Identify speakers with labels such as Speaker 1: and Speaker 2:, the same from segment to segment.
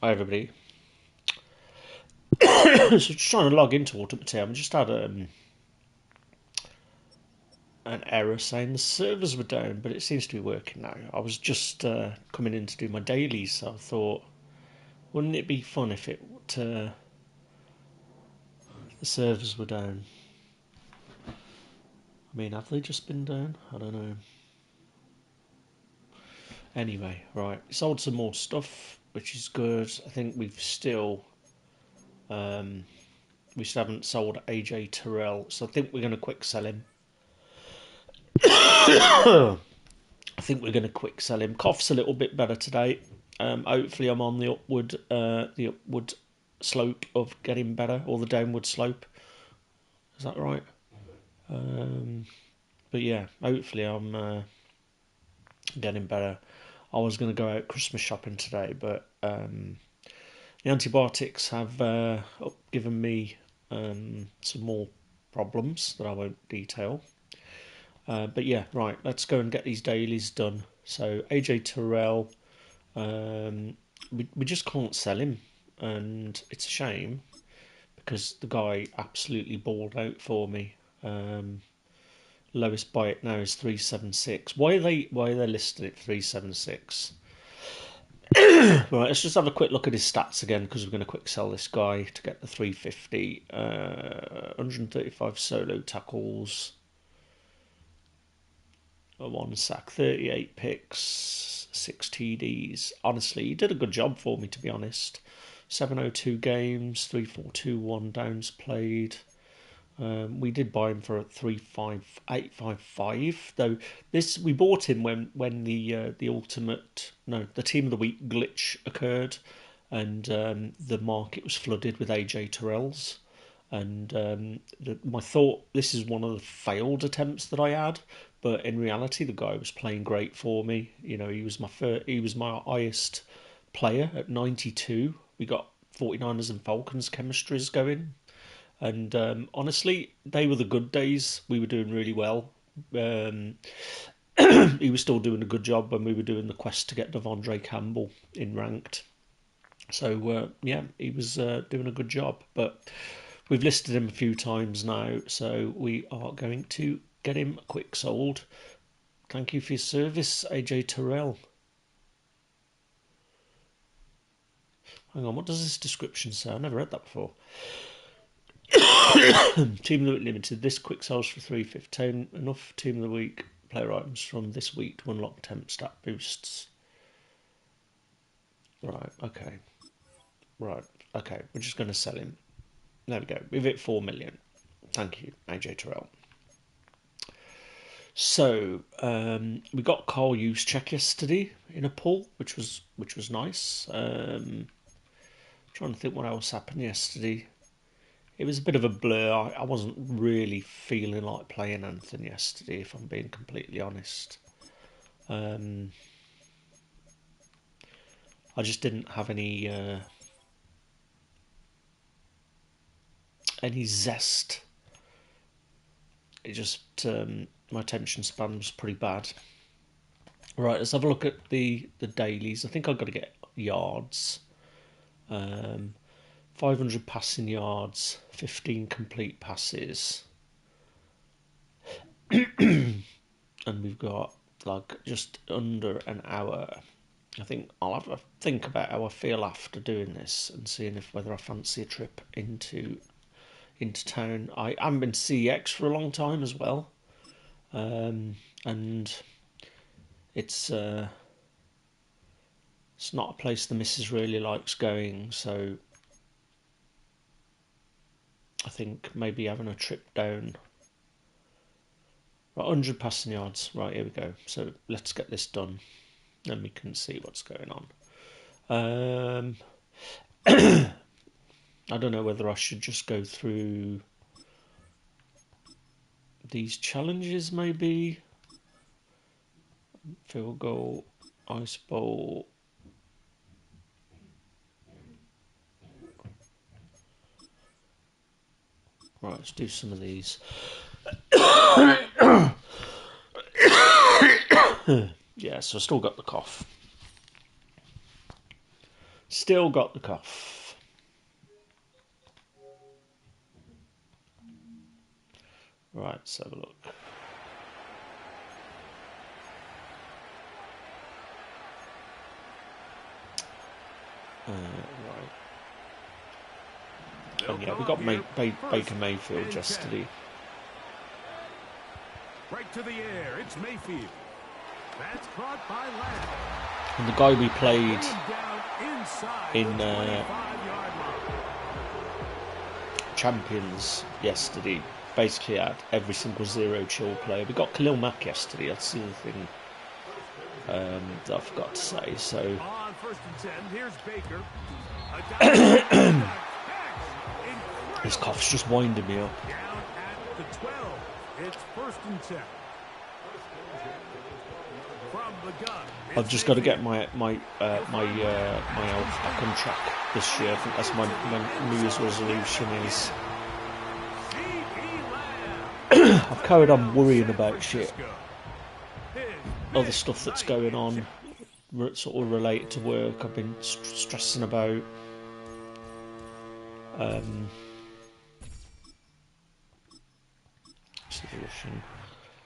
Speaker 1: Hi everybody. So just trying to log into Ultimate Team. I just had an error saying the servers were down, but it seems to be working now. I was just coming in to do my dailies, so I thought, wouldn't it be fun if the servers were down? I mean, have they just been down? I don't know. Anyway, right, sold some more stuff, which is good. I think we still haven't sold AJ Terrell, so I think we're going to quick sell him. I think we're going to quick sell him. Cough's a little bit better today. Hopefully, I'm on the upward slope of getting better, or the downward slope. Is that right? But yeah, hopefully I'm getting better. I was going to go out Christmas shopping today, but the antibiotics have given me some more problems that I won't detail. But yeah, right, let's go and get these dailies done. So AJ Terrell, we just can't sell him, and it's a shame because the guy absolutely balled out for me. Lowest buy it now is 376. Why are they listed at 376? Right, let's just have a quick look at his stats again because we're going to quick sell this guy to get the 350. 135 solo tackles, one sack, 38 picks, 6 TDs. Honestly, he did a good job for me, to be honest. 702 games, 3421 downs played. We did buy him for 35855. Though we bought him when the team of the week glitch occurred, and the market was flooded with AJ Terrells. And my thought, this is one of the failed attempts that I had, but in reality, the guy was playing great for me. You know, he was my highest player at 92. We got 49ers and Falcons chemistries going. And honestly, they were the good days. We were doing really well. He was still doing a good job when we were doing the quest to get Devondre Campbell in ranked. So yeah, he was doing a good job. But we've listed him a few times now, so we are going to get him quick sold. Thank you for your service, AJ Terrell. Hang on, what does this description say? I've never read that before. Team of the Week Limited. This quick sells for 315. Enough Team of the Week player items from this week to unlock temp stat boosts. Right, okay. Right, okay. We're just going to sell him. There we go. We've hit 4 million. Thank you, AJ Terrell. So we got Carl Juszczyk yesterday in a pull, which was nice. Trying to think what else happened yesterday. It was a bit of a blur. I wasn't really feeling like playing anything yesterday, if I'm being completely honest. I just didn't have any zest. It just my attention span was pretty bad. Right, let's have a look at the dailies. I think I've got to get yards. 500 passing yards, 15 complete passes. And we've got like just under an hour. I think I'll have a think about how I feel after doing this and seeing whether I fancy a trip into town. I haven't been to CX for a long time as well, and it's not a place the missus really likes going, so I think maybe having a trip down. Right, 100 passing yards. Right, here we go. So let's get this done. Then we can see what's going on. I don't know whether I should just go through these challenges, maybe. Field goal, ice bowl. Right, let's do some of these. Yeah, so I still got the cough. Still got the cough. Right, let's have a look. Right. And yeah, we got Baker Mayfield yesterday.
Speaker 2: Right to the air, it's Mayfield. That's caught by Lamb.
Speaker 1: And the guy we played in Champions yesterday basically had every single zero chill player. We got Khalil Mack yesterday, that's the other thing that I forgot to say. So
Speaker 2: on 1st and 10, here's Baker.
Speaker 1: This cough's just winding me up.
Speaker 2: Down at the 12. It's 1st and 10. From the gun.
Speaker 1: I've just got to get my health back on track this year. I think that's my New Year's resolution is. I've carried on worrying about shit, other stuff that's going on, sort of related to work. I've been stressing about.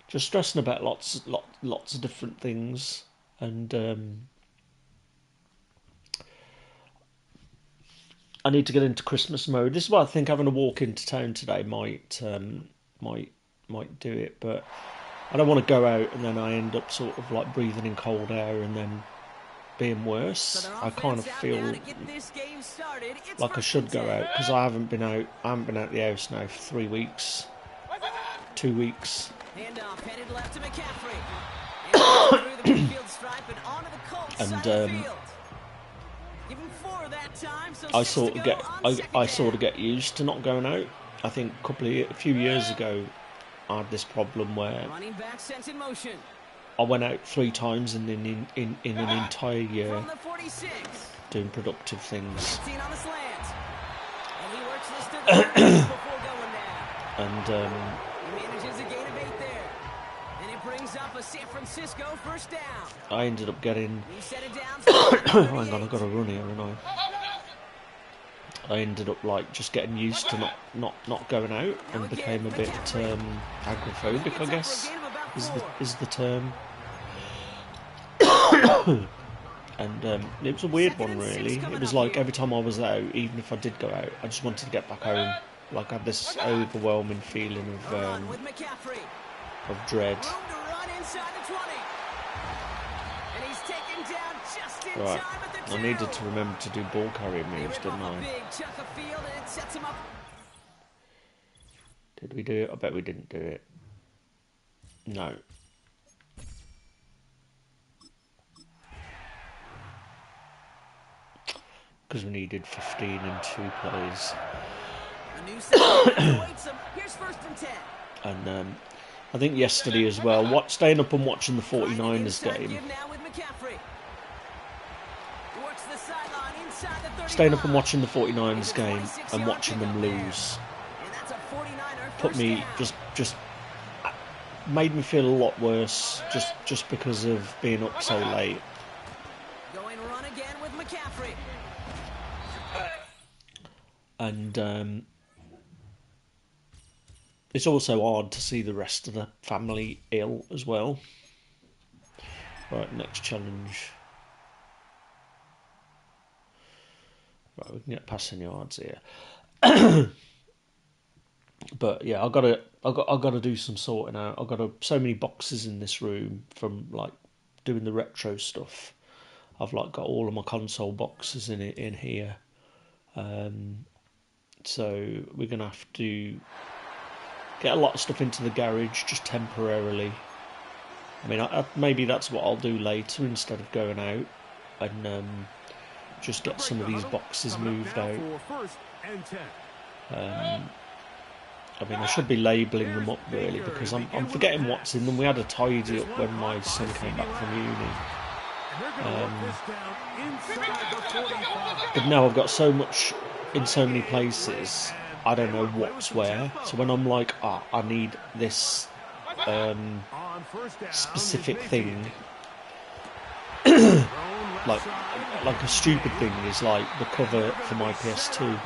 Speaker 1: Just stressing about lots of different things, and I need to get into Christmas mode. This is why I think having a walk into town today might do it, but I don't want to go out and then I end up sort of like breathing in cold air and then being worse. I kind of feel like I should go out because I haven't been out the house now for 3 weeks, 2 weeks.
Speaker 3: Headed left to McCaffrey.
Speaker 1: And I sort of get used to not going out. I think a few years ago I had this problem where I went out 3 times in an entire year doing productive things. And up a San Francisco first down. I ended up getting. Hang on, I've got to run here, haven't I ended up like just getting used to not going out and became a bit agoraphobic, I guess, is the term. And it was a weird one, really. It was like every time I was out, even if I did go out, I just wanted to get back home. Like I had this overwhelming feeling of dread. Right, I needed to remember to do ball carrying moves, didn't I? Did we do it? I bet we didn't do it. No. Because we needed 15 in 2 plays. And I think yesterday as well, staying up and watching the 49ers game. Staying up and watching the 49ers game and watching them lose put me just made me feel a lot worse just because of being up so late. And it's also hard to see the rest of the family ill as well. Right, next challenge. Right, we can get passing yards here. But yeah, I gotta do some sorting out. I've got so many boxes in this room from like doing the retro stuff. I've like got all of my console boxes in here. So we're gonna have to get a lot of stuff into the garage just temporarily. I mean, maybe that's what I'll do later instead of going out and just get some of these boxes moved out. I mean, I should be labelling them up really because I'm forgetting what's in them. We had a tidy up when my son came back from uni. But now I've got so much in so many places, I don't know what's where. So when I'm like, I need this specific thing, like a stupid thing is like the cover for my PS2.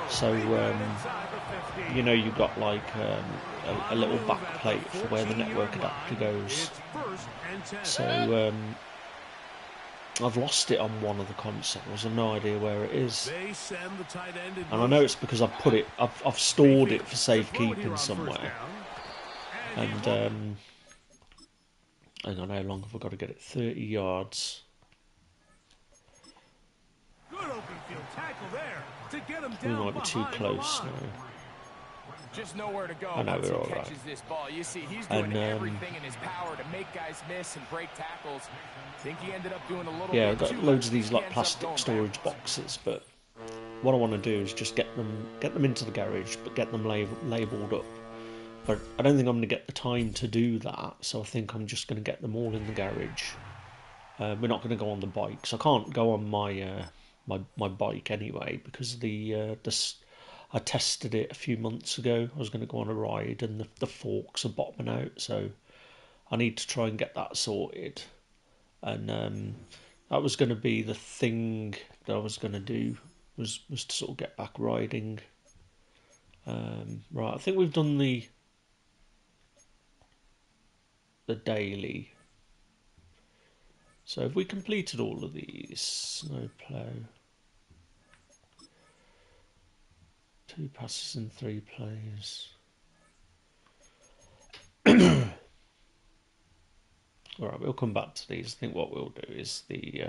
Speaker 1: So you know, you've got like a little back plate for where the network adapter goes. So I've lost it on one of the consoles. I've no idea where it is, and I know it's because I've stored it for safekeeping somewhere. And hang on, how long have I got to get it? 30 yards. We might be too close now.
Speaker 4: Just nowhere to go.
Speaker 1: I know we're all right.
Speaker 4: This ball. You see, he's doing everything in his power to make guys miss and break tackles. Think he ended up doing a little
Speaker 1: Yeah, I've
Speaker 4: bit
Speaker 1: got
Speaker 4: too
Speaker 1: loads of
Speaker 4: much.
Speaker 1: these like plastic storage boxes, but what I want to do is just get them into the garage, but get them labelled up. But I don't think I'm going to get the time to do that, so I think I'm just going to get them all in the garage. We're not going to go on the bikes. I can't go on my my bike anyway because I tested it a few months ago. I was going to go on a ride and the forks are bottoming out, so I need to try and get that sorted. And that was going to be the thing that I was going to do was to sort of get back riding. Right, I think we've done the daily. So have we completed all of these? Snowplow. 2 passes and 3 plays. Alright, we'll come back to these. I think what we'll do is the...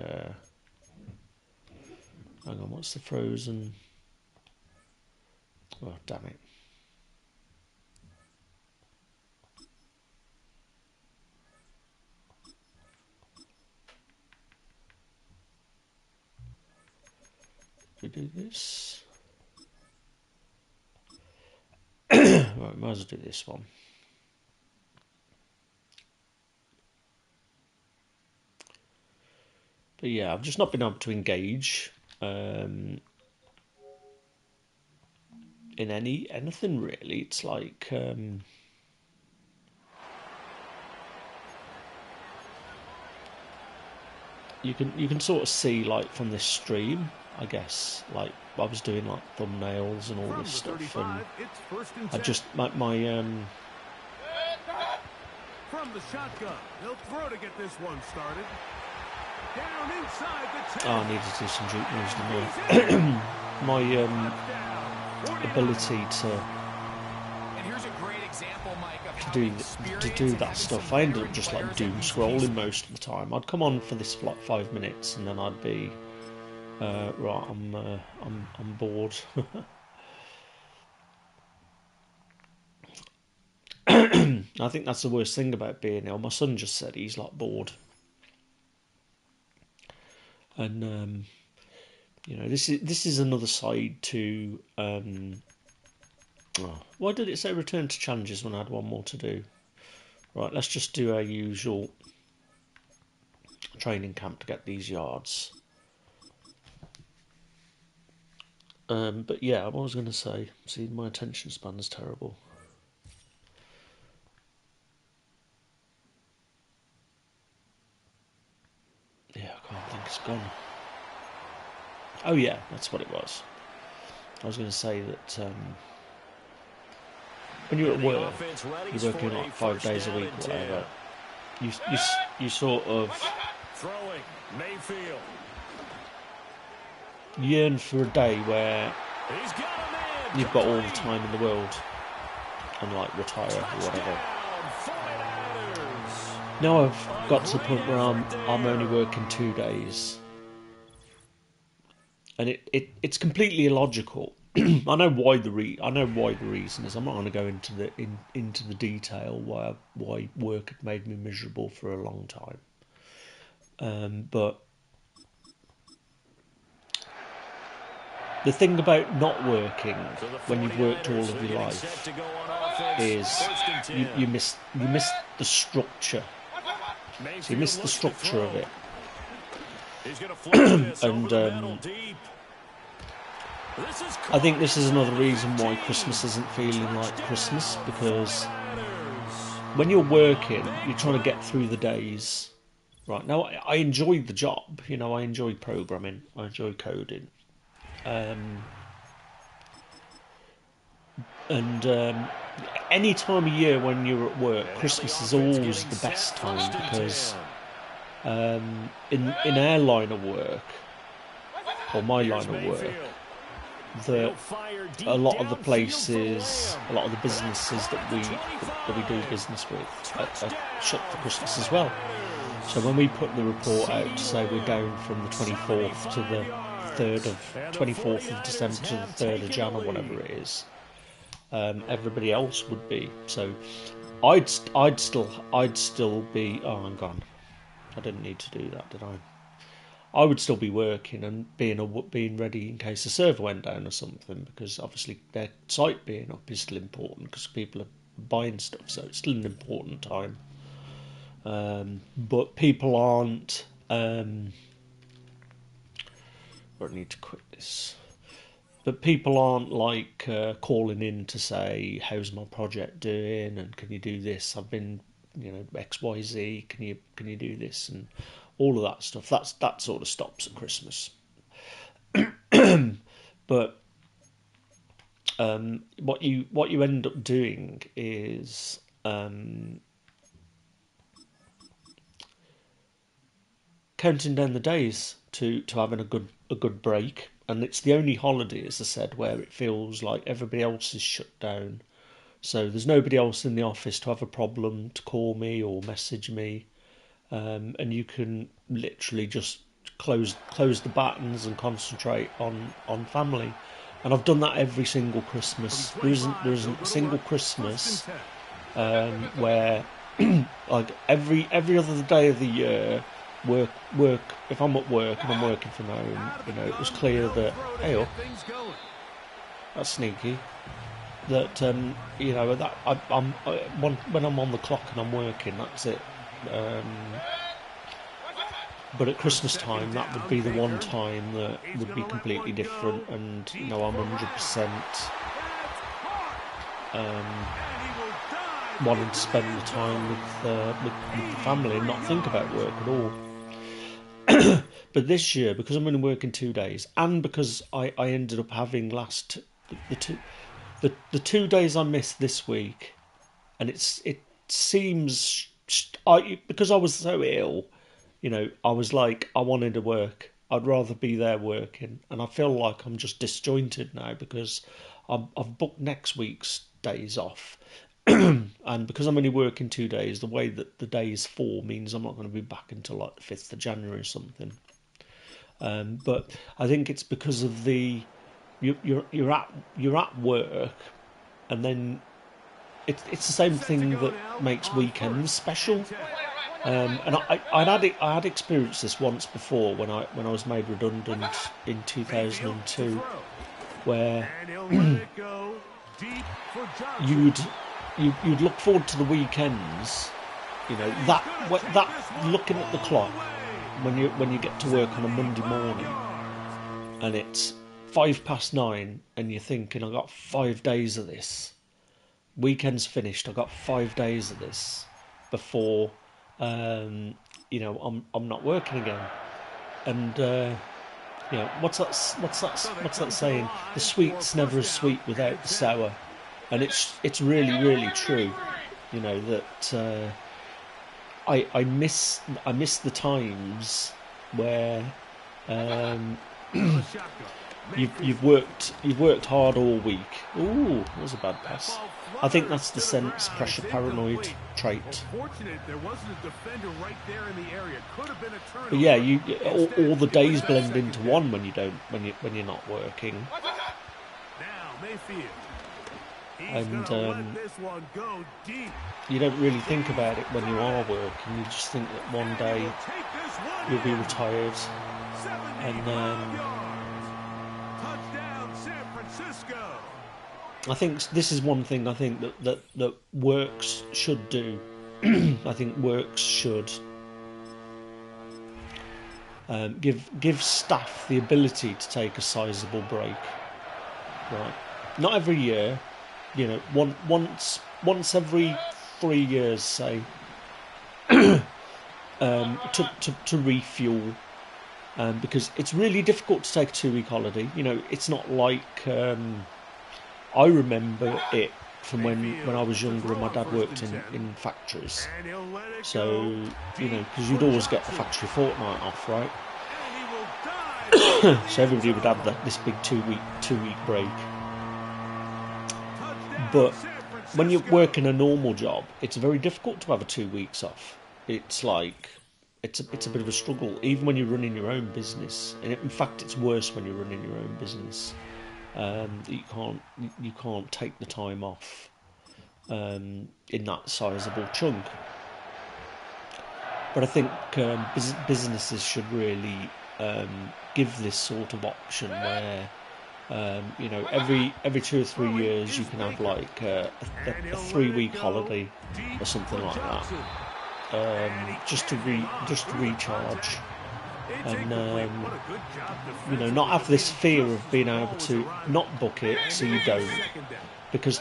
Speaker 1: hang on, what's the frozen... Oh, damn it. We do this. Right, might as well do this one. But yeah, I've just not been able to engage in anything really. It's like you can sort of see like from this stream, I guess, like I was doing like thumbnails and all this stuff, and I just my
Speaker 2: From the shotgun, he'll throw to get this one started. Down inside the 10.
Speaker 1: I needed to do some juke moves, didn't I? My ability to
Speaker 4: And here's a great example, Mike, of how
Speaker 1: to do that stuff. I ended up just like doom scrolling most of the time. I'd come on for this for like 5 minutes, and then I'd be right. I'm bored. I think that's the worst thing about being ill. My son just said he's like bored, and you know, this is another side to. Why did it say return to challenges when I had one more to do? Right, let's just do our usual training camp to get these yards. But yeah, what I was going to say, see, my attention span's terrible. Yeah, I can't think it's gone. Oh yeah, that's what it was. I was going to say that when you're at work, you're working like 5 days a week or whatever, you sort of
Speaker 2: Throwing, Mayfield.
Speaker 1: yearn for a day where you've got all the time in the world and like retire or whatever. Now I've got to the point where I'm only working 2 days, and it's completely illogical. I know why the reason is. I'm not going to go into the detail why work had made me miserable for a long time, but the thing about not working when you've worked all of your life is you miss the structure. So you miss the structure of it, and I think this is another reason why Christmas isn't feeling like Christmas, because when you're working, you're trying to get through the days, Right now, I enjoy the job. You know, I enjoy programming. I enjoy coding. And any time of year when you're at work, Christmas is always the best time because in our line of work, or my line of work, that a lot of the places, a lot of the businesses that we do business with are shut for Christmas as well. So when we put the report out to say we're down from the 24th to the 24th of December to the 3rd of Jan or whatever it is, everybody else would be. So I'd still be. Oh, I'm gone. I didn't need to do that, did I? I would still be working and being ready in case the server went down or something, because obviously their site being up is still important because people are buying stuff, so it's still an important time. But people aren't. I need to quit this. But people aren't like calling in to say, "How's my project doing?" and "Can you do this? I've been, X, Y, Z. Can you do this?" and all of that stuff. That sort of stops at Christmas. But what you end up doing is counting down the days to having a good break. And it's the only holiday, as I said, where it feels like everybody else is shut down. So there's nobody else in the office to have a problem to call me or message me, and you can literally just close the buttons and concentrate on family. And I've done that every single Christmas. There isn't a single Christmas where like every other day of the year, work. If I'm at work and I'm working from home, it was clear that, hey, oh, that's sneaky. That that when I'm on the clock and I'm working, that's it. But at Christmas time, that would be the one time that would be completely different, and I'm 100% wanting to spend the time with the family and not think about work at all. But this year, because I'm only working 2 days, and because I ended up having the 2 days I missed this week, and it seems because I was so ill, I was like, I wanted to work. I'd rather be there working, and I feel like I'm just disjointed now because I've booked next week's days off. And because I'm only working 2 days, the way that the days fall means I'm not going to be back until like the 5th of January or something. But I think it's because of you're at work, and then it's the same thing that makes weekends special. And I had experienced this once before when I was made redundant in 2002, where you'd look forward to the weekends, that looking at the clock when you get to work on a Monday morning, and it's 9:05, and you're thinking, I got 5 days of this. Weekend's finished. I got 5 days of this before, I'm not working again. And what's that saying? The sweet's never as sweet without the sour, and it's really, really true. That I miss the times where you've worked hard all week. Ooh, that was a bad pass. I think that's the sense pressure paranoid trait. But yeah, all the days blend into one when you're not working. And you don't really think about it when you are working. You just think that one day you'll be retired, and I think this is one thing I think that works should do. I think works should give staff the ability to take a sizable break. Right, not every year. Once every 3 years, say. to refuel, because it's really difficult to take a 2 week holiday. You know, it's not like I remember it from when I was younger and my dad worked in factories. So, you know, because you'd always get the factory fortnight off, right? So everybody would have this big two week break. But when you're working a normal job, it's very difficult to have a 2 weeks off. It's like it's a bit of a struggle, even when you're running your own business. And in fact, it's worse when you're running your own business. You can't take the time off in that sizable chunk. But I think businesses should really give this sort of option where you know, every 2 or 3 years you can have like a 3 week holiday or something like that, just to recharge, and you know, not have this fear of being able to not book it so you don't, because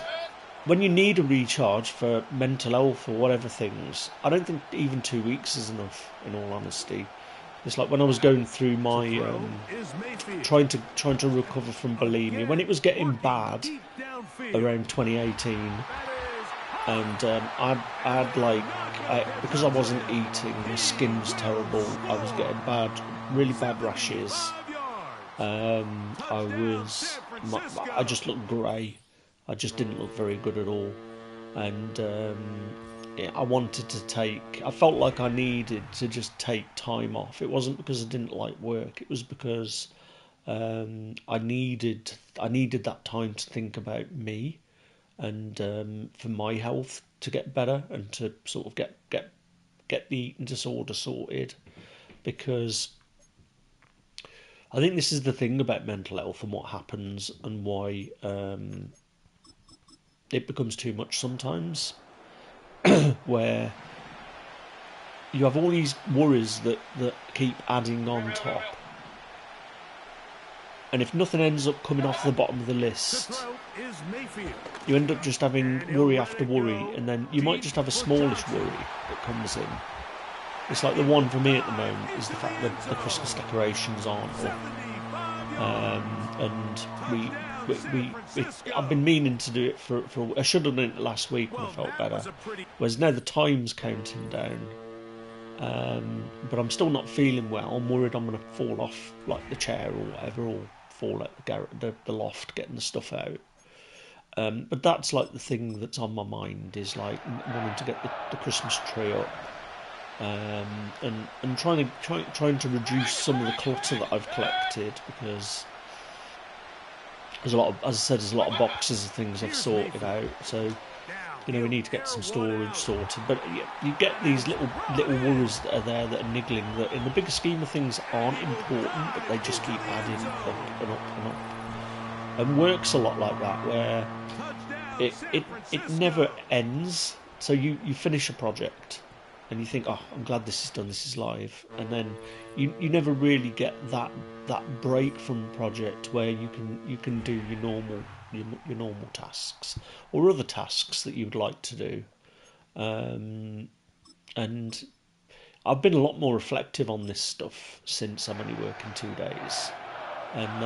Speaker 1: when you need a recharge for mental health or whatever things, I don't think even 2 weeks is enough, in all honesty. It's like when I was going through my trying to recover from bulimia, when it was getting bad around 2018, and I had like, because I wasn't eating, my skin was terrible. I was getting really bad rashes. I just looked grey. I just didn't look very good at all, and I wanted to I felt like I needed to just take time off. It wasn't because I didn't like work. It was because I needed that time to think about me, and for my health to get better, and to sort of get the eating disorder sorted. Because I think this is the thing about mental health and what happens, and why it becomes too much sometimes, where you have all these worries that keep adding on top. And if nothing ends up coming off the bottom of the list, you end up just having worry after worry, and then you might just have a smallish worry that comes in. It's like the one for me at the moment is the fact that the Christmas decorations aren't up. And I've been meaning to do it for I should have done it last week when I felt better. Whereas now the time's counting down. But I'm still not feeling well. I'm worried I'm going to fall off like the chair or whatever, or fall out the loft getting the stuff out. But that's like the thing that's on my mind, is like wanting to get the Christmas tree up, and trying to reduce some of the clutter that I've collected, because there's a lot of, as I said, there's a lot of boxes of things I've sorted out. So, you know, we need to get some storage sorted. But you get these little worries that are there, that are niggling, that in the bigger scheme of things aren't important, but they just keep adding up and up and up. And work's a lot like that, where it never ends. So you finish a project and you think, oh, I'm glad this is done, this is live, and then you never really get that break from the project where you can do your normal tasks or other tasks that you would like to do. And I've been a lot more reflective on this stuff since I'm only working 2 days, and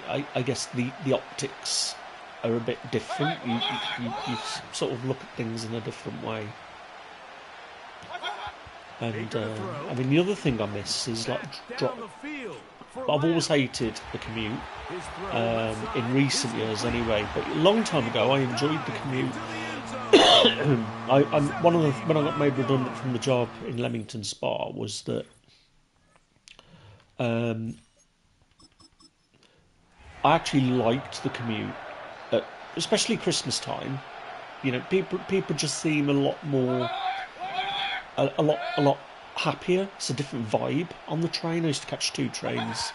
Speaker 1: I guess the optics are a bit different. You sort of look at things in a different way. And I mean, the other thing I miss is like I've always hated the commute, in recent years anyway, but a long time ago I enjoyed the commute. When I got made redundant from the job in Leamington Spa, was that I actually liked the commute, especially Christmas time. You know, people just seem a lot more, a lot happier. It's a different vibe on the train. I used to catch 2 trains,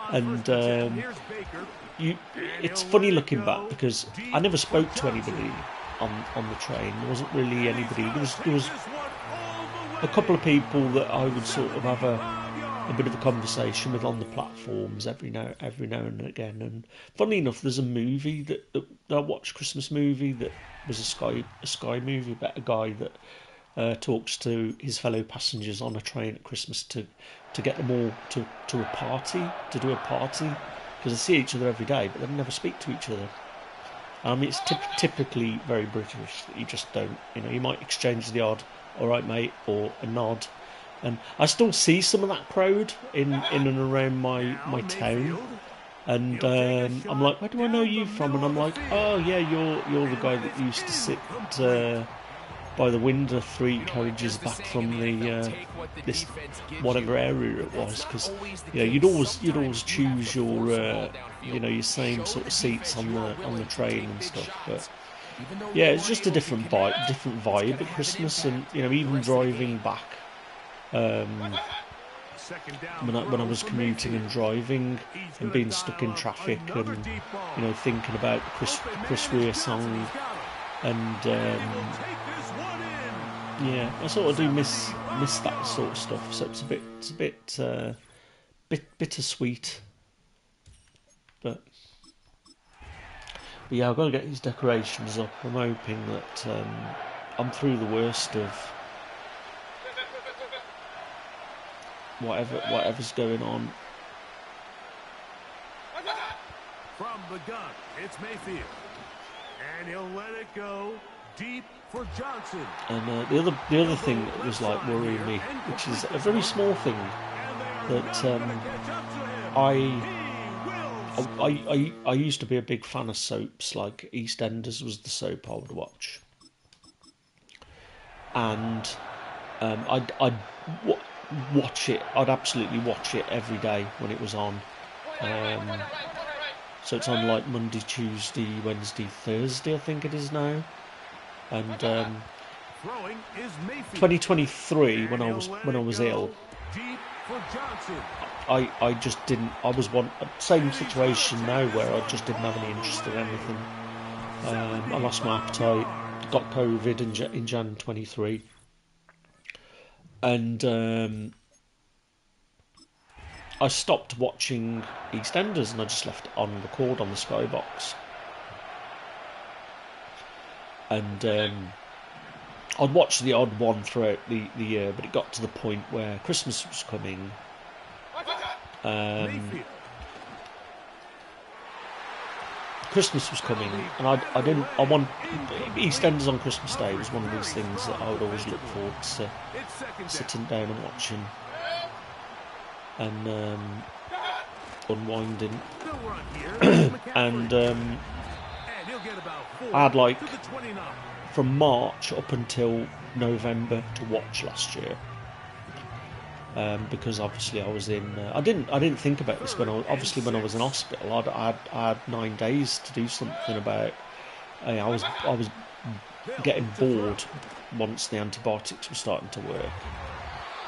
Speaker 1: and it's funny looking back, because I never spoke to anybody on the train. There wasn't really anybody. There was a couple of people that I would sort of have a bit of a conversation with on the platforms every now and again. And funnily enough, there's a movie that I watched, Christmas movie, that was a Sky movie about a guy that talks to his fellow passengers on a train at Christmas to get them all to a party, to do a party, because they see each other every day, but they never speak to each other. I mean, it's typically very British that you just don't, you might exchange the odd, all right, mate, or a nod. And I still see some of that crowd in and around my town. And I'm like, where do I know you from? And I'm like, oh yeah, you're the guy that used to sit by the window 3 carriages back from the this whatever area it was, because you'd always choose your same sort of seats on the train and stuff. But yeah, it's just a different vibe at Christmas, and even driving back. When I was commuting and driving and being stuck in traffic and thinking about the Chris Rea song, and yeah, I sort of do miss that sort of stuff. So it's a bit bittersweet, but yeah, I've got to get these decorations up. I'm hoping that I'm through the worst of whatever's going on.
Speaker 2: From the gun, it's Mayfield. And he'll let it go deep for Johnson.
Speaker 1: And the other thing that was like worrying me, which is a very small thing, that I used to be a big fan of soaps. Like EastEnders was the soap I would watch, and I'd watch it. I'd absolutely watch it every day when it was on. So it's on like Monday, Tuesday, Wednesday, Thursday, I think it is now. And 2023, when I was ill, I just didn't. I was same situation now where I just didn't have any interest in anything. I lost my appetite, got COVID in Jan 23, and I stopped watching EastEnders and I just left it on record on the Skybox. And I'd watch the odd one throughout the year, but it got to the point where Christmas was coming. Christmas was coming, and I want EastEnders on Christmas Day was one of these things that I would always look forward to sitting down and watching and unwinding. And I had like from March up until November to watch last year, because obviously I was in. I didn't think about this when I was in hospital. I had 9 days to do something about. I was getting bored once the antibiotics were starting to work.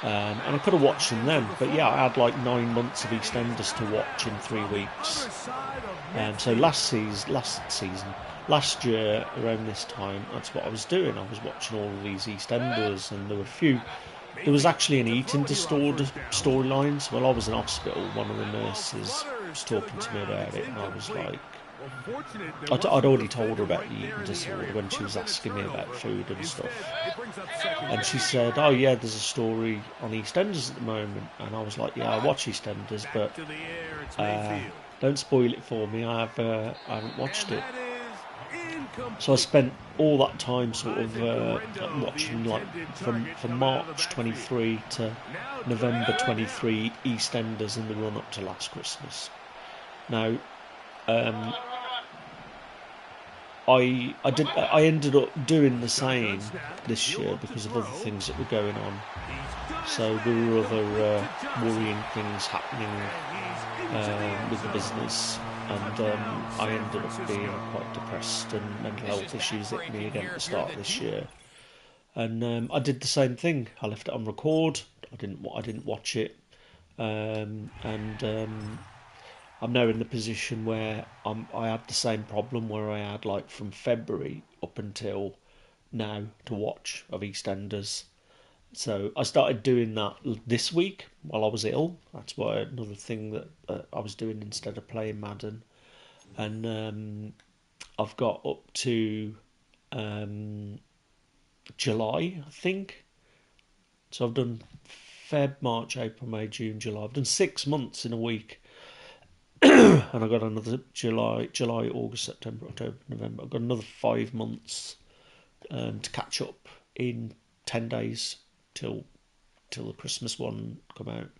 Speaker 1: And I could have watched them then, but yeah, I had like 9 months of EastEnders to watch in 3 weeks. So last year around this time, that's what I was doing. I was watching all of these EastEnders, and there was actually an eating disorder storyline. So while I was in hospital, one of the nurses was talking to me about it, and I was like, I'd already told her about the eating disorder when she was asking me about food and stuff. And she said, oh yeah, there's a story on EastEnders at the moment. And I was like, yeah, I watch EastEnders, but don't spoil it for me. I haven't watched it. So I spent all that time sort of watching like from March 23 to November 23 EastEnders in the run up to last Christmas. Now, I ended up doing the same this year because of other things that were going on. So there were other worrying things happening with the business, and I ended up being quite depressed, and mental health issues hit me again at the start of this year. And I did the same thing. I left it on record. I didn't watch it, and I'm now in the position where I had the same problem where I had like from February up until now to watch of EastEnders. So I started doing that this week while I was ill. That's why another thing that I was doing instead of playing Madden. And I've got up to July, I think. So I've done Feb, March, April, May, June, July. I've done 6 months in a week. And I've got another July, August, September, October, November. I've got another 5 months to catch up in 10 days till the Christmas one come out.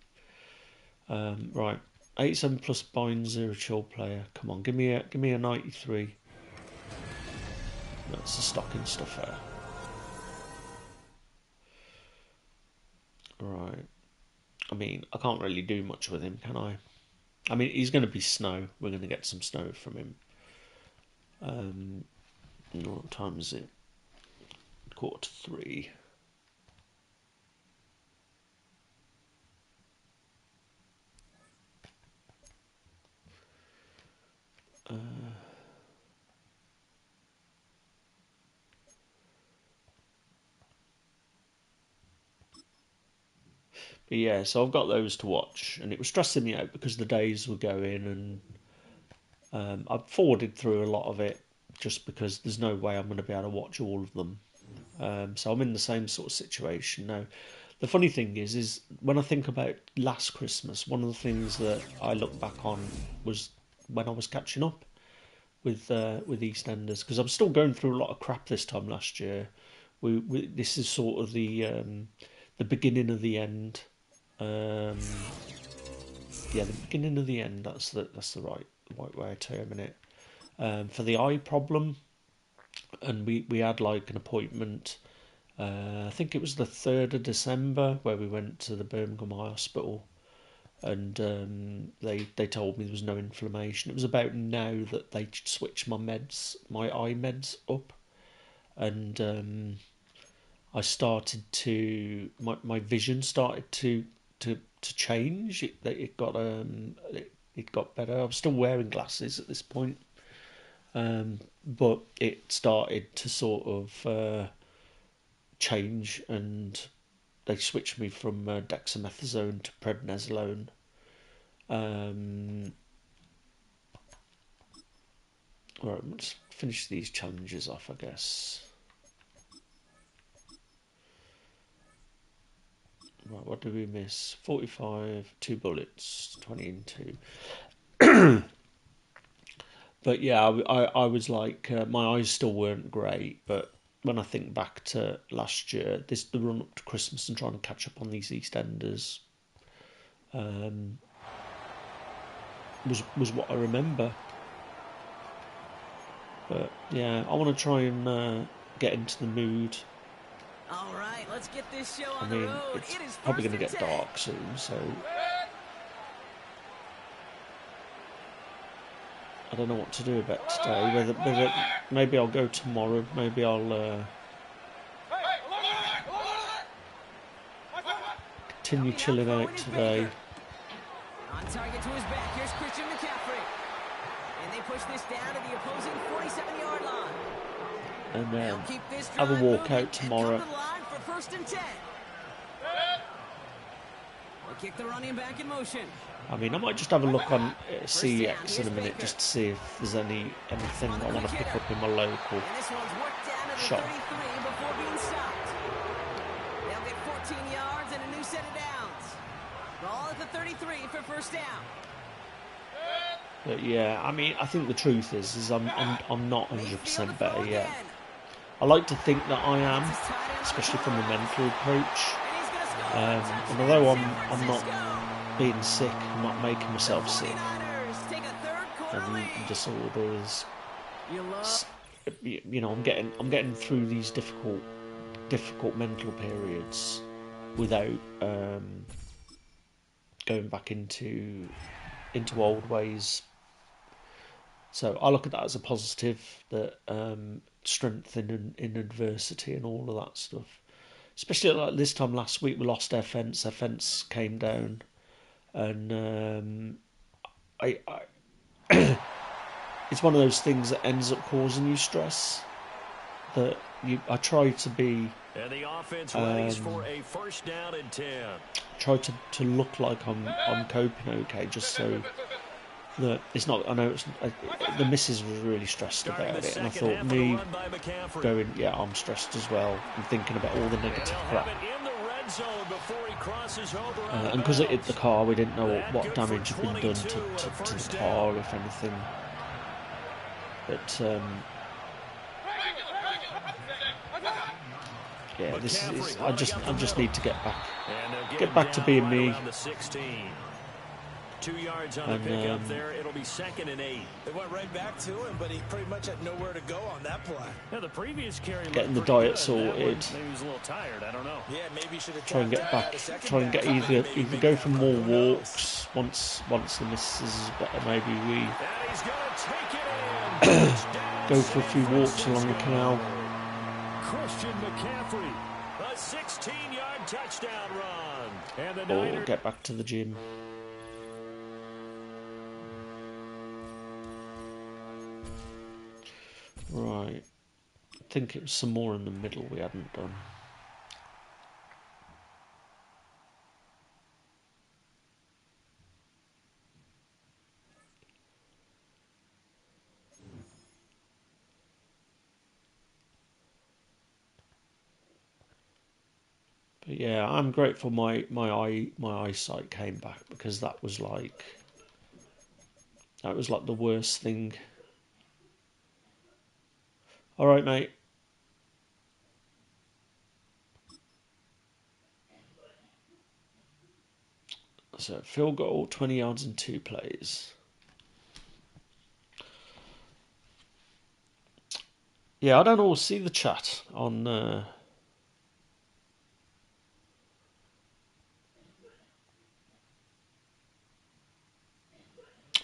Speaker 1: Right, 87 plus bind 0 chill player. Come on, give me a 93. That's the stocking stuff there. Right. I mean, I can't really do much with him, can I? I mean, he's going to be snow. We're going to get some snow from him. What time is it? 2:45. But yeah, so I've got those to watch, and it was stressing me out because the days were going, and I've forwarded through a lot of it just because there's no way I'm going to be able to watch all of them. So I'm in the same sort of situation now. The funny thing is when I think about last Christmas, one of the things that I look back on was when I was catching up with EastEnders, because I'm still going through a lot of crap this time last year. This is sort of the beginning of the end. The beginning of the end. That's the right way of terming it. For the eye problem, and we had like an appointment. I think it was the 3rd of December where we went to the Birmingham Eye Hospital, and they told me there was no inflammation. It was about now that they switched my eye meds up, and I started to my vision started to change. It got better. I was still wearing glasses at this point, but it started to sort of change, and they switched me from dexamethasone to prednisolone. Right, let's finish these challenges off, I guess. Right, what did we miss? 45, 2 bullets, 20 and 2. But yeah, I was like, my eyes still weren't great, but when I think back to last year, the run up to Christmas and trying to catch up on these EastEnders was what I remember. But yeah, I want to try and get into the mood.
Speaker 3: All right, let's get this show on
Speaker 1: I mean,
Speaker 3: the road.
Speaker 1: it's
Speaker 3: It is
Speaker 1: probably going to
Speaker 3: first
Speaker 1: get
Speaker 3: and 10.
Speaker 1: dark soon, so I don't know what to do about today. Whether maybe I'll go tomorrow. Maybe I'll continue chilling out today.
Speaker 3: On target to his back. Here's Christian McCaffrey. And they push this down to the opposing 47-yard line.
Speaker 1: And
Speaker 3: They'll keep this
Speaker 1: have a
Speaker 3: drive
Speaker 1: walk
Speaker 3: moving
Speaker 1: out tomorrow.
Speaker 3: and come to the line for first and 10. They'll kick the running back in motion.
Speaker 1: I mean, I might just have a look on CEX in a minute just to see if there's anything I want to pick up in my local
Speaker 3: And this one's worked down to the
Speaker 1: shop.
Speaker 3: 33 before being stopped. They'll get 14 yards and a new set of downs. Ball at the 33 for first down.
Speaker 1: But yeah, I mean, I think the truth is I'm not 100% better yet. I like to think that I am, especially from a mental approach. And although I'm not being sick, I'm not making myself sick. And disorders, you know, I'm getting through these difficult mental periods without going back into old ways. So I look at that as a positive, that strength in adversity and all of that stuff. Especially like this time last week, we lost our fence. Our fence came down, and I it's one of those things that ends up causing you stress. That I try to be.
Speaker 2: And the offense readies for a first down and 10.
Speaker 1: Try to look like I'm coping okay, just so it's not. I know the missus was really stressed about it, and I thought me going, yeah, I'm stressed as well. I'm thinking about all the negative crap. And because it hit the car, we didn't know what damage had been done to the car, if anything. But yeah, this is. I just need to get back to being me.
Speaker 2: 2 yards on the pickup there. It'll be 2nd and 8. They went right back to him, but he pretty much had nowhere to go on that play. Yeah, the previous carry
Speaker 1: getting the diet sorted.
Speaker 2: Maybe he was a little tired. I don't know. Yeah, maybe you should have
Speaker 1: try and get back. Try and get either go for more walks once the missus is better. Maybe we go for a few walks along the canal.
Speaker 2: Christian McCaffrey, a 16-yard touchdown run, and
Speaker 1: or get back to the gym. Right, I think it was some more in the middle we hadn't done. But yeah, I'm grateful my eyesight came back, because that was like the worst thing. All right, mate. So field goal, 20 yards in 2 plays. Yeah, I don't always see the chat on.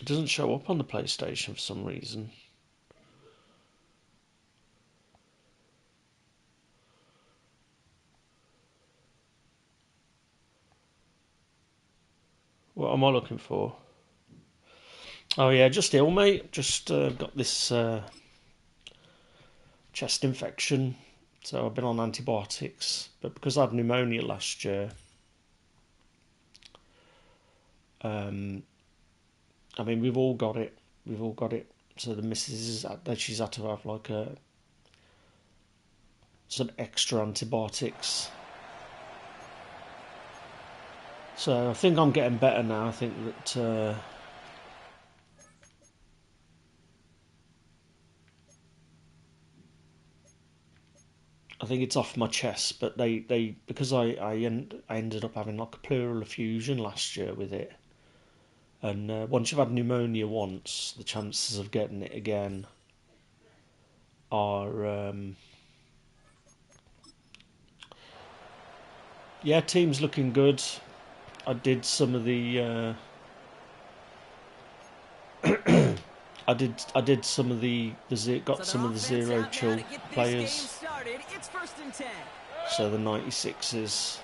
Speaker 1: It doesn't show up on the PlayStation for some reason. What am I looking for? Oh yeah, just ill, mate. Just got this chest infection, so I've been on antibiotics. But because I had pneumonia last year, I mean, we've all got it. So the missus she's had to have like some extra antibiotics. So I think I'm getting better now. I think that I think it's off my chest, but they because I ended up having like a pleural effusion last year with it, and once you've had pneumonia once, the chances of getting it again are yeah, team's looking good. I did some of the I did some of the got some of the zero chill players. So the 96s.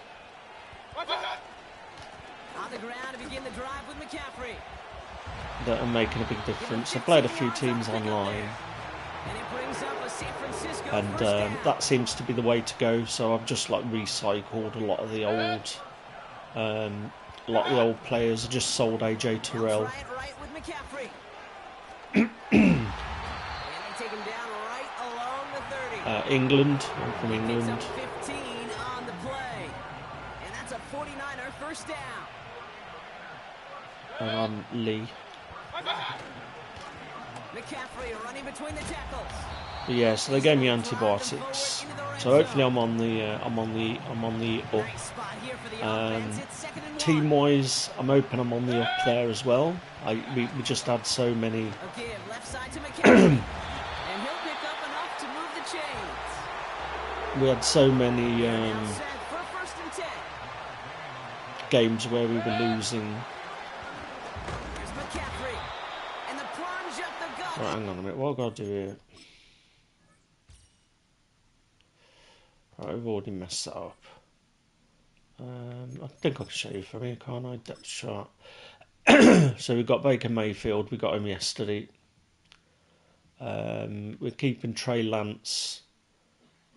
Speaker 3: On the ground to begin the drive with McCaffrey.
Speaker 1: That are making a big difference. I played a few teams online, and that seems to be the way to go. So I've just like recycled a lot of the old players. I just sold AJ Terrell. England. I'm from England.
Speaker 3: 15 on the play. And that's a 49er first down.
Speaker 1: And I'm Lee.
Speaker 3: McCaffrey running between the tackles.
Speaker 1: But yeah, so they gave me antibiotics. So hopefully I'm on the up. Team wise, I'm hoping I'm on the up there as well. We just had so many.
Speaker 3: Okay, left side to McCaffrey. And he'll pick up enough to move the chains.
Speaker 1: We had so many games where we were losing. Right, hang on a minute. What have I got to do here? Right, I've already messed that up. I think I can show you from here, can't I? Depth chart. So we've got Baker Mayfield. We got him yesterday. We're keeping Trey Lance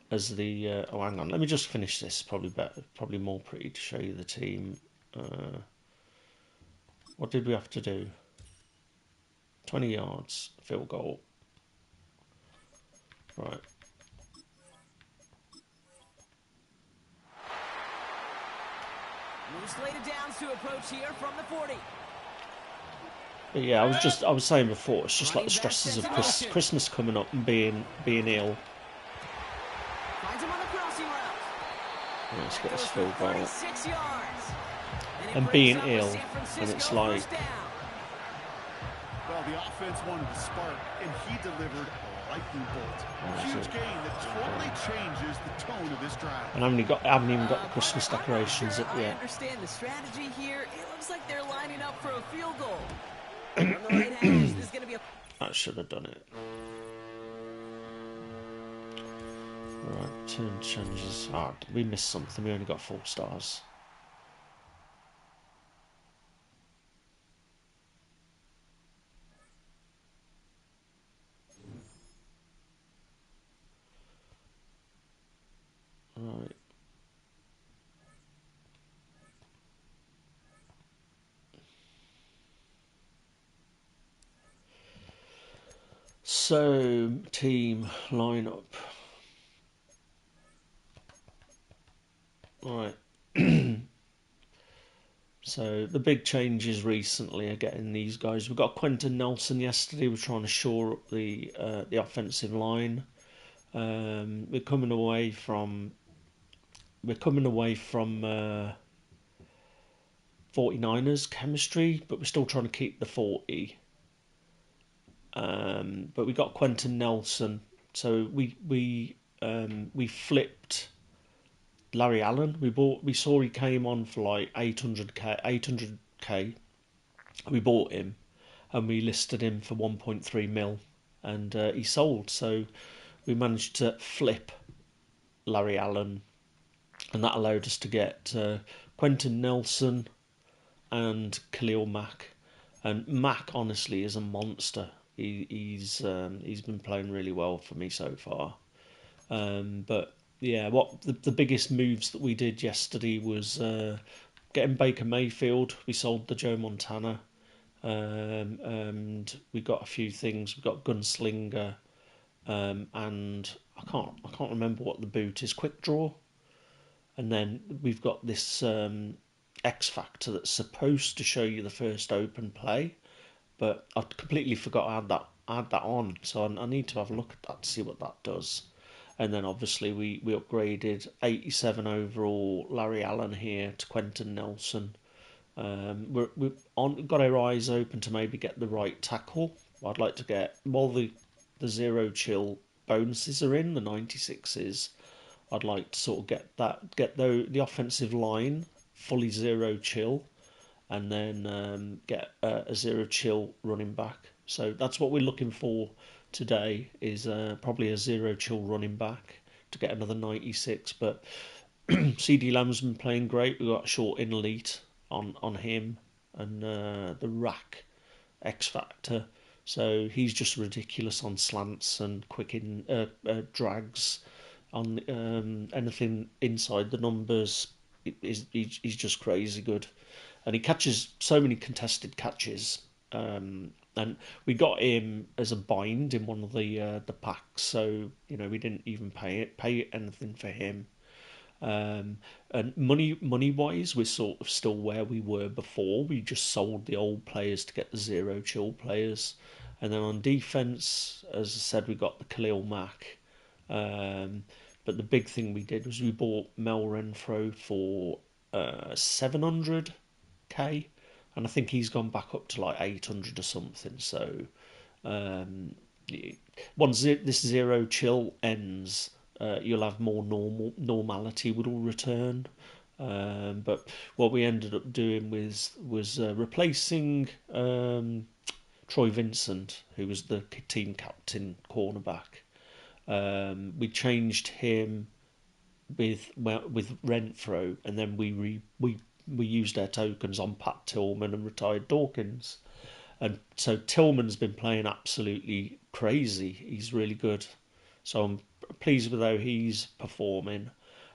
Speaker 1: as the. Oh, hang on. Let me just finish this. Probably better. Probably more pretty to show you the team. What did we have to do? 20 yards, field goal. Right.
Speaker 3: Moves later downs to approach here from the 40.
Speaker 1: But yeah, I was saying before, it's just like the stresses of Christmas coming up and being ill.
Speaker 3: Finds him on the crossing route.
Speaker 1: Let's get this field goal.
Speaker 3: 36 yards.
Speaker 1: And being ill, and it's like...
Speaker 2: Well, the offense wanted to spark, and he delivered a lightning bolt. Huge gain that totally changes the tone of this drive.
Speaker 1: And I haven't even got the Christmas decorations up yet.
Speaker 3: I understand the strategy here. It looks like they're lining up for a field goal. From the right hash, this is going to be a...
Speaker 1: I should have done it. Right, turn changes. Ah, we missed something. We only got 4 stars. Right. So, team lineup. Right. So the big changes recently are getting these guys. We got Quentin Nelson yesterday. We're trying to shore up the offensive line. We're coming away from 49ers chemistry, but we're still trying to keep the 40. But we got Quentin Nelson, so we flipped Larry Allen. We saw he came on for like 800k. We bought him, and we listed him for 1.3 mil, and he sold. So we managed to flip Larry Allen, and that allowed us to get Quentin Nelson and Khalil Mack. And Mack honestly is a monster. He's been playing really well for me so far. But yeah, what the biggest moves that we did yesterday was getting Baker Mayfield. We sold the Joe Montana, and we got a few things. We got Gunslinger, and I can't remember what the boot is. Quick Draw, and then we've got this X Factor that's supposed to show you the first open play, but I completely forgot to add that on. So I need to have a look at that to see what that does. And then obviously we upgraded 87 overall Larry Allen here to Quentin Nelson. We've got our eyes open to maybe get the right tackle. I'd like to get, while the zero chill bonuses are in, the 96s, I'd like to sort of get the offensive line fully zero chill, and then get a zero chill running back. So that's what we're looking for today, is probably a zero chill running back to get another 96. But CD Lamb's been playing great. We've got a short in elite on him, and the rack X Factor. So he's just ridiculous on slants and quick in drags. On anything inside the numbers, he's just crazy good. And he catches so many contested catches. And we got him as a bind in one of the packs, so we didn't even pay anything for him. And money wise, we're sort of still where we were before. We just sold the old players to get the zero chill players, and then on defense, as I said, we got the Khalil Mack. But the big thing we did was we bought Mel Renfro for 700k, and I think he's gone back up to like 800 or something. So once this zero chill ends, you'll have more normality will return. But what we ended up doing was replacing Troy Vincent, who was the team captain cornerback. We changed him with Renfro, and then we used our tokens on Pat Tillman and retired Dawkins. And so Tillman's been playing absolutely crazy. He's really good. So I'm pleased with how he's performing.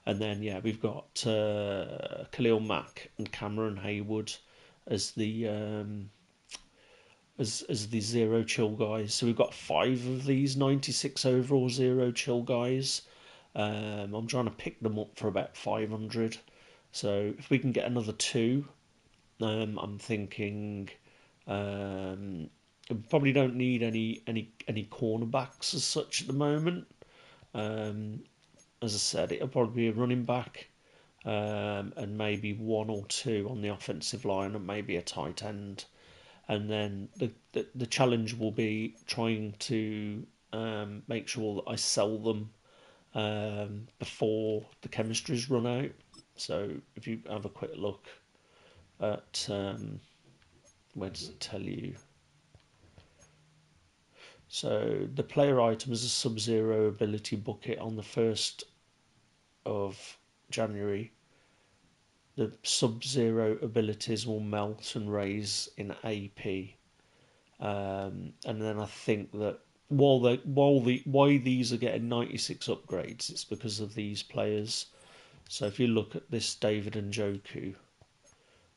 Speaker 1: And then, yeah, we've got Khalil Mack and Cameron Haywood as the as the zero chill guys. So we've got 5 of these 96 overall zero chill guys. I'm trying to pick them up for about 500. So if we can get another 2, I'm thinking we probably don't need any cornerbacks as such at the moment. As I said, it'll probably be a running back, and maybe 1 or 2 on the offensive line, and maybe a tight end. And then the challenge will be trying to make sure that I sell them before the chemistries run out. So if you have a quick look at where does it tell you? So the player item is a Sub-Zero ability bucket on the 1st of January. The Sub-Zero abilities will melt and raise in AP. And then I think that why these are getting 96 upgrades, it's because of these players. So if you look at this David Njoku,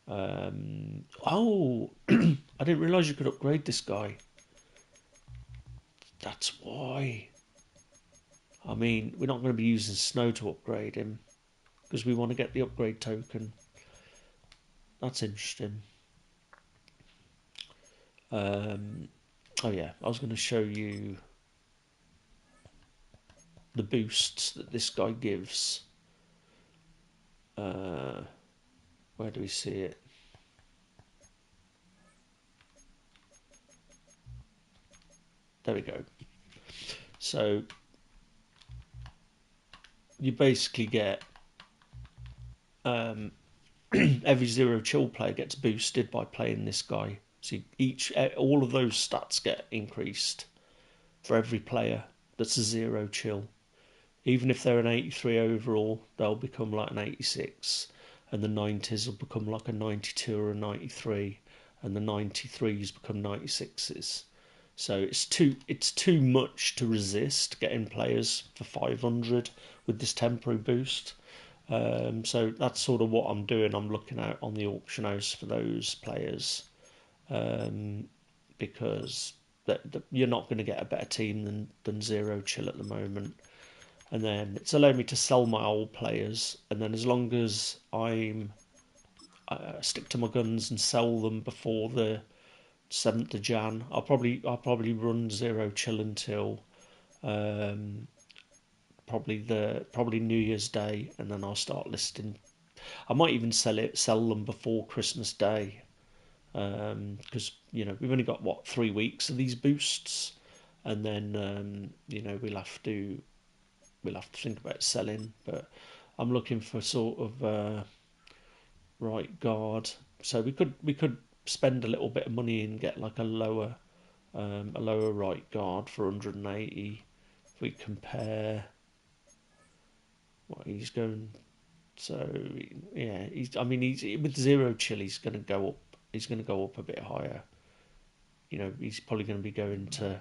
Speaker 1: oh, I didn't realise you could upgrade this guy. That's why. I mean, we're not going to be using Snow to upgrade him because we want to get the upgrade token. That's interesting. Oh yeah, I was going to show you the boosts that this guy gives. Where do we see it? There we go. So you basically get every zero chill player gets boosted by playing this guy. So all of those stats get increased for every player that's a zero chill. Even if they're an 83 overall, they'll become like an 86, and the 90s will become like a 92 or a 93, and the 93s become 96s. So it's too much to resist getting players for 500 with this temporary boost. So that's sort of what I'm doing. I'm looking out on the auction house for those players, because you're not going to get a better team than zero chill at the moment. And then it's allowed me to sell my old players, and then as long as I stick to my guns and sell them before the 7th of Jan, I'll probably run zero chill until probably New Year's Day, and then I'll start listing. I might even sell them before Christmas Day, because we've only got 3 weeks of these boosts, and then we'll have to think about selling. But I'm looking for sort of right guard, so we could spend a little bit of money and get like a lower right guard for 180. If we compare what he's going, so yeah, he's with zero chill, he's going to go up. He's going to go up a bit higher. He's probably going to be going to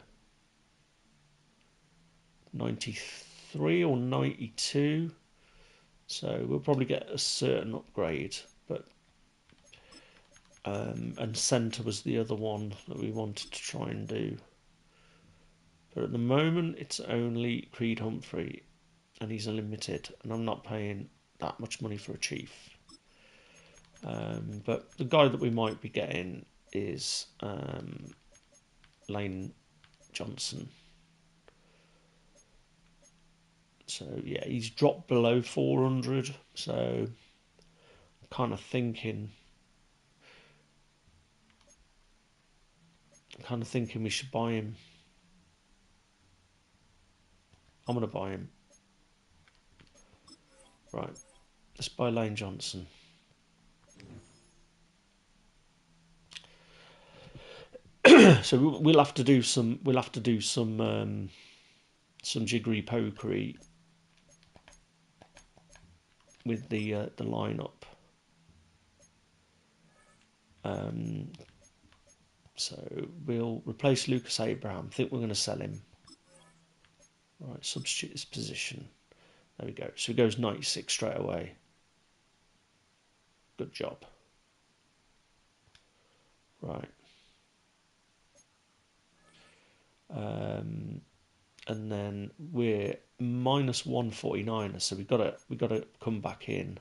Speaker 1: 93 or 92. So we'll probably get a certain upgrade, but and centre was the other one that we wanted to try and do. But at the moment, it's only Creed Humphrey, and he's unlimited, and I'm not paying that much money for a chief. But the guy that we might be getting is Lane Johnson. So yeah, he's dropped below 400. So I'm kind of thinking we should buy him. I'm going to buy him. Right, let's buy Lane Johnson. So we'll have to do some jiggery pokery with the lineup. So we'll replace Lucas Abraham. I think we're going to sell him. Right, substitute his position. There we go. So he goes 96 straight away. Good job. Right. and then we're minus 149er, so we gotta come back in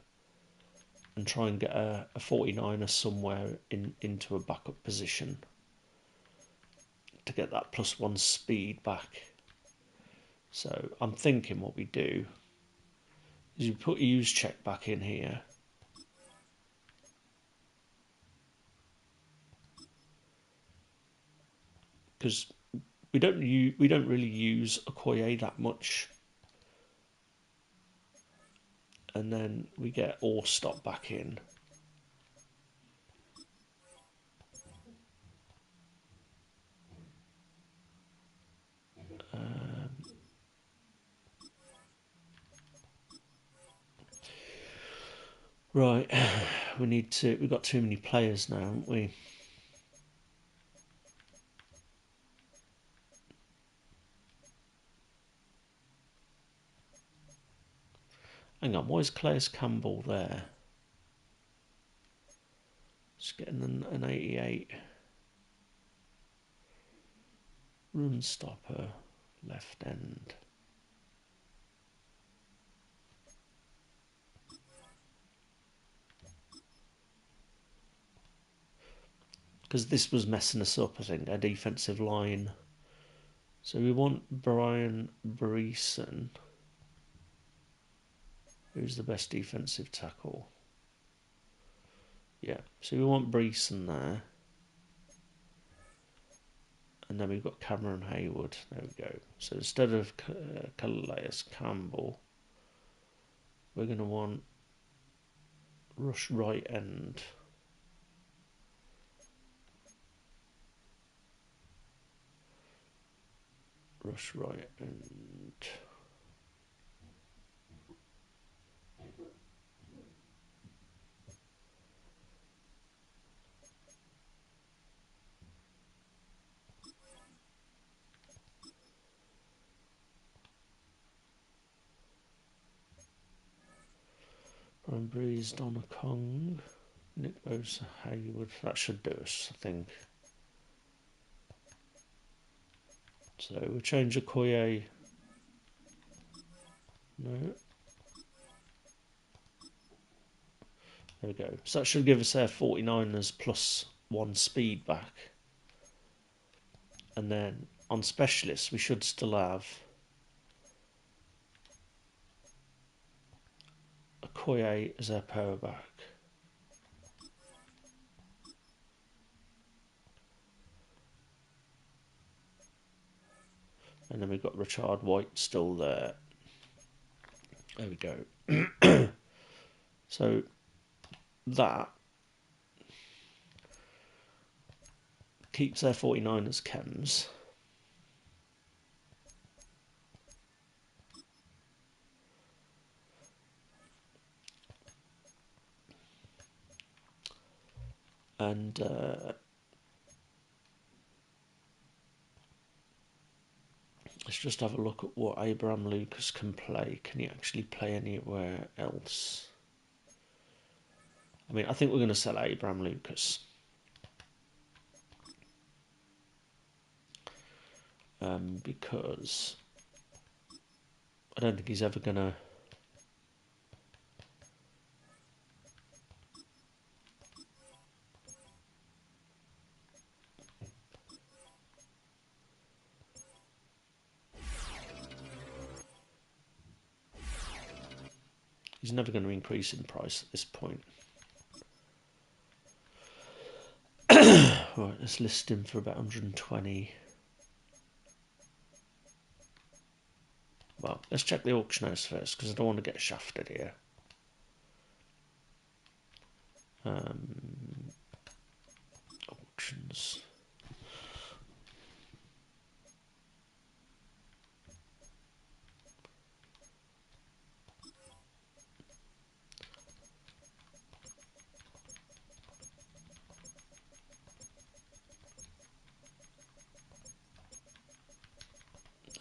Speaker 1: and try and get a 49er somewhere into a backup position to get that +1 speed back. So I'm thinking what we do is you put use check back in here. Because we don't really use Okoye that much. And then we get all stop back in. Right, we've got too many players now, haven't we? Hang on, why is Claes Campbell there? Just getting an 88. Run stopper, left end. Because this was messing us up, I think, our defensive line. So we want Brian Breeson. Who's the best defensive tackle? Yeah, so we want Breeson there. And then we've got Cameron Hayward. There we go. So instead of Calais Campbell, we're going to want rush right end. Rush right end. Brian Breeze, Donna Kong, Nick Bosa, Hayward. That should do us, I think. So we'll change Okoye. No. There we go. So that should give us our 49ers +1 speed back. And then on specialists, we should still have Okoye as our power back. And then we've got Richard White still there. There we go. So that keeps their 49ers chems. And let's just have a look at what Abraham Lucas can play. Can he actually play anywhere else? I mean, I think we're going to sell Abraham Lucas. Because I don't think he's ever going to... He's never going to increase in price at this point. Right, let's list him for about 120. Well, let's check the auction house first, because I don't want to get shafted here. Auctions.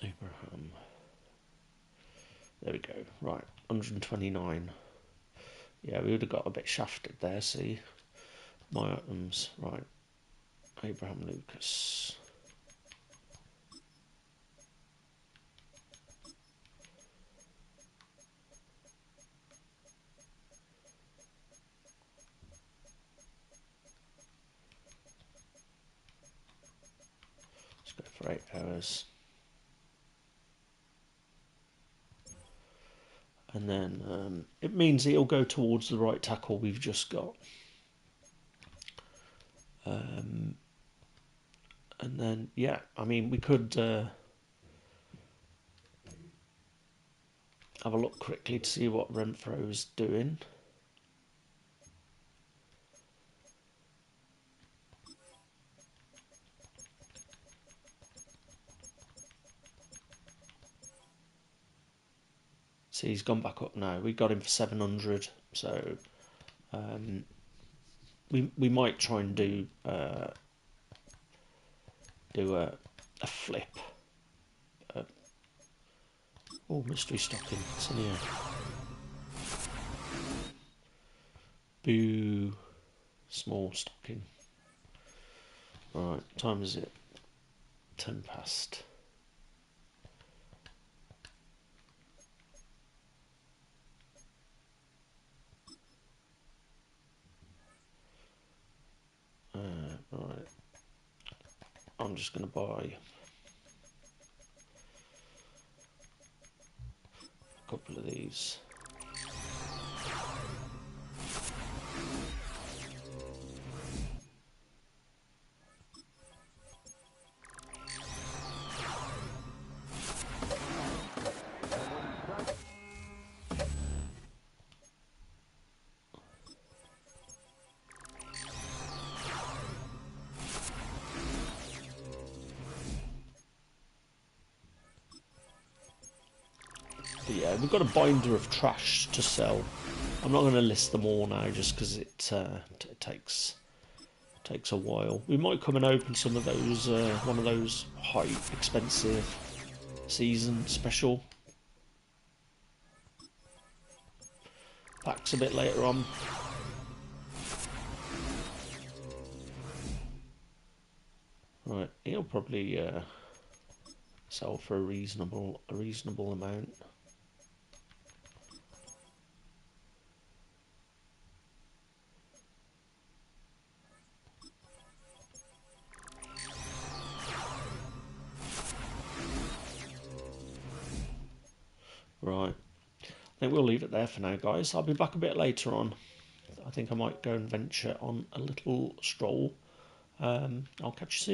Speaker 1: Abraham. There we go. Right, 129. Yeah, we would have got a bit shafted there, see. My items. Right. Abraham Lucas. for 8 hours. And then it means it'll go towards the right tackle we've just got. And then, yeah, I mean, we could have a look quickly to see what Renfro's doing. See, he's gone back up now. We got him for 700, so we might try and do a flip. Oh, mystery stocking. It's in here. Boo. Small stocking. Right, time is it? 10 past. Right. I'm just going to buy a couple of these. But yeah, we've got a binder of trash to sell. I'm not going to list them all now just because it takes a while. We might come and open some of those, one of those high expensive season special packs a bit later on. Right, he'll probably sell for a reasonable amount. Right, I think we'll leave it there for now, guys. I'll be back a bit later on. I think I might go and venture on a little stroll. I'll catch you soon.